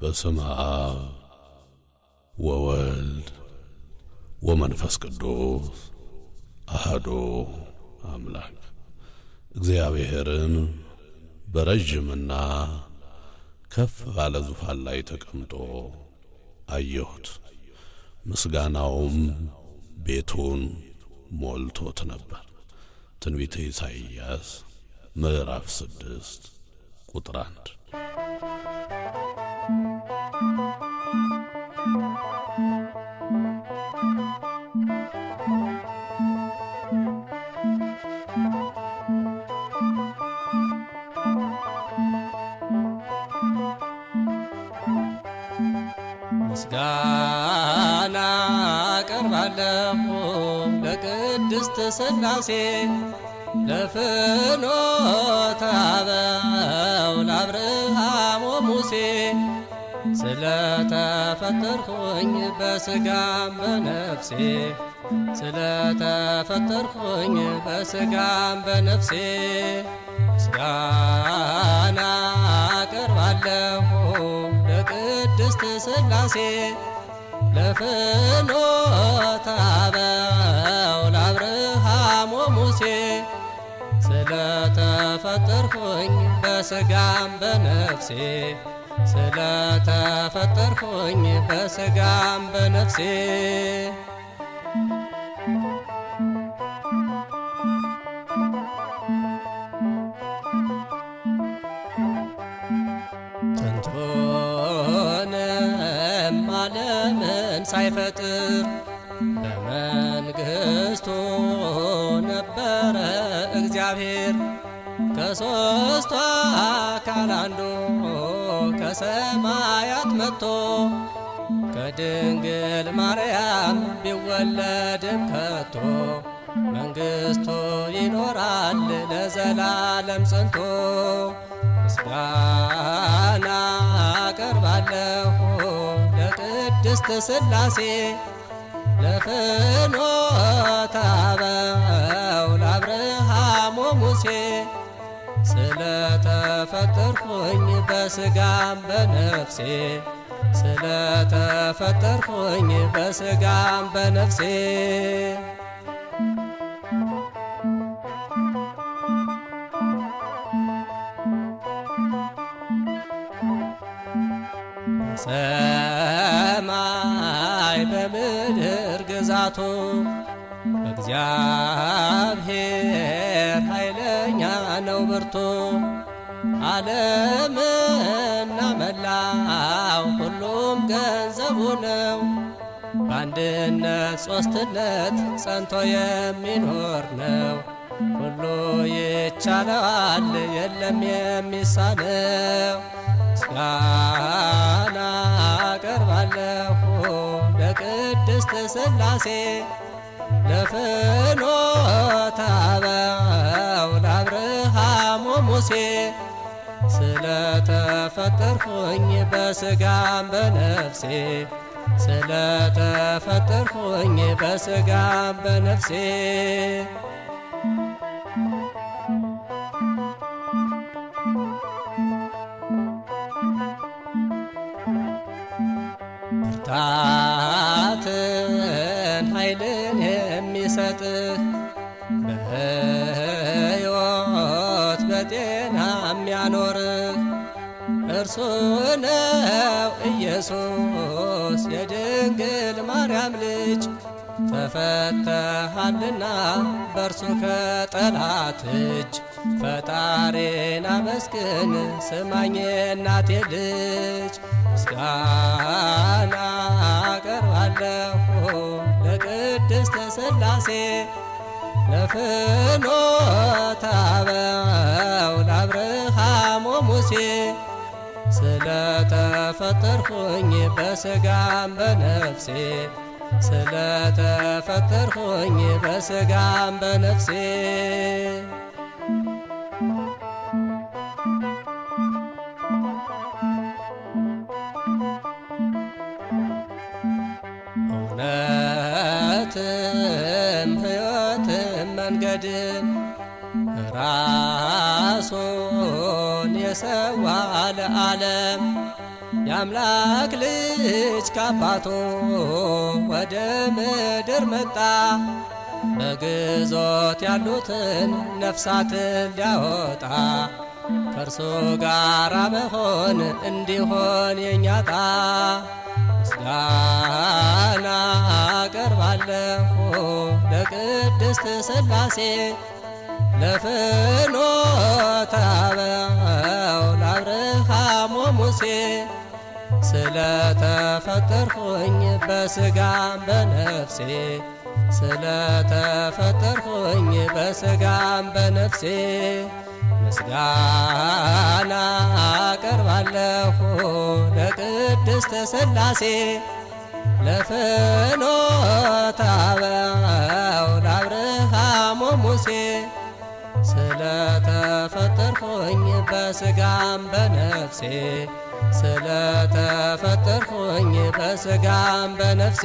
በስመ አብ ወወልድ ወመንፈስ ቅዱስ አሐዱ አምላክ። እግዚአብሔርን በረጅምና ከፍ ባለ ዙፋን ላይ ተቀምጦ አየሁት። ምስጋናውም ቤቱን ሞልቶት ነበር። ትንቢተ ኢሳይያስ ምዕራፍ 6 ቁጥር 1። ምስጋና አቀርባለሁ ለቅድስት ሥላሴ ለፍኖተ አበው ለአብርሃም ወሙሴ ስለተፈጠርኩኝ በሥጋም በነፍሴ ስለተፈጠርኩኝ በሥጋም በነፍሴ ምስጋና አቀርባለሁ ለቅድስት ሥላሴ ለፍኖተ አበው ለአብርሃም ወሙሴ ስለተፈጠርኩኝ በሥጋም በነፍሴ ስለተፈጠርኩኝ በሥጋም በነፍሴ ጥንቱንም ዓለምን ሳይፈጥር በመንግሥቱ ነበረ እግዚአብሔር ከሦስቱ አካል አንዱ ከሰማያት መጥቶ ከድንግል ማርያም ቢወለድም ከቶ መንግሥቱ ይኖራል ለዘላለም ጸንቶ። ምስጋና አቀርባለሁ ለቅድስት ሥላሴ ለፍኖተ አበው ለአብርሃም ወሙሴ ስለተፈጠርኩኝ በሥጋም በነፍሴ ስለተፈጠርኩኝ በሥጋም በነፍሴ በሰማይ በምድር ግዛቱ እግዚአብሔር ኃይለኛ ነው ብርቱ። ዓለምና መላው ሁሉም ገንዘቡ ነው። በአንድነት ሦስትነት ጸንቶ የሚኖር ነው። ሁሉ ይቻለዋል የለም የሚሳነው። ምስጋና አቀርባለሁ ለቅድስት ሥላሴ ለፍኖተ አበው ለአብርሃም ወሙሴ ስለተፈጠርኩኝ በሥጋም በነፍሴ ስለተፈጠርኩኝ በሥጋም በነፍሴ ብርታትን ኃይልን የሚሰጥህ በሕይወት በጤና የሚያኖርህ እርሱ ነው ኢየሱስ የድንግል ማርያም ልጅ። ተፈተሃልና በእርሱ ከጠላት እጅ ፈጣሪን አመስግን ስማኝ እናቴ ልጅ። ምስጋና አቀርባለሁ ለቅድስት ሥላሴ ለፍኖተ አበው ለአብርሃም ወሙሴ ስለተፈጠርኩኝ በሥጋም በነፍሴ ስለተፈጠርኩኝ በሥጋም በነፍሴ እውነትም ሕይወትም መንገድም ራሱን ተሰዋ ለዓለም የአምላክ ልጅ ከአባቱ ወደ ምድር መጣ በግዞት ያሉትን ነፍሳትን ሊያወጣ ከእርሱ ጋር መሆን እንዲሆን የኛጣ ምስጋና አቀርባለሁ ለቅድስት ሥላሴ ለፍኖተ አበው ለአብርሃም ወሙሴ ስለተፈጠርኩኝ በሥጋም በነፍሴ ስለተፈጠርኩኝ በሥጋም በነፍሴ ምስጋና አቀርባለሁ ለቅድስት ሥላሴ ለፍኖተ አበው ለአብርሃም ወሙሴ ስለተፈጠርኩኝ በሥጋም በነፍሴ ስለተፈጠርኩኝ በሥጋም በነፍሴ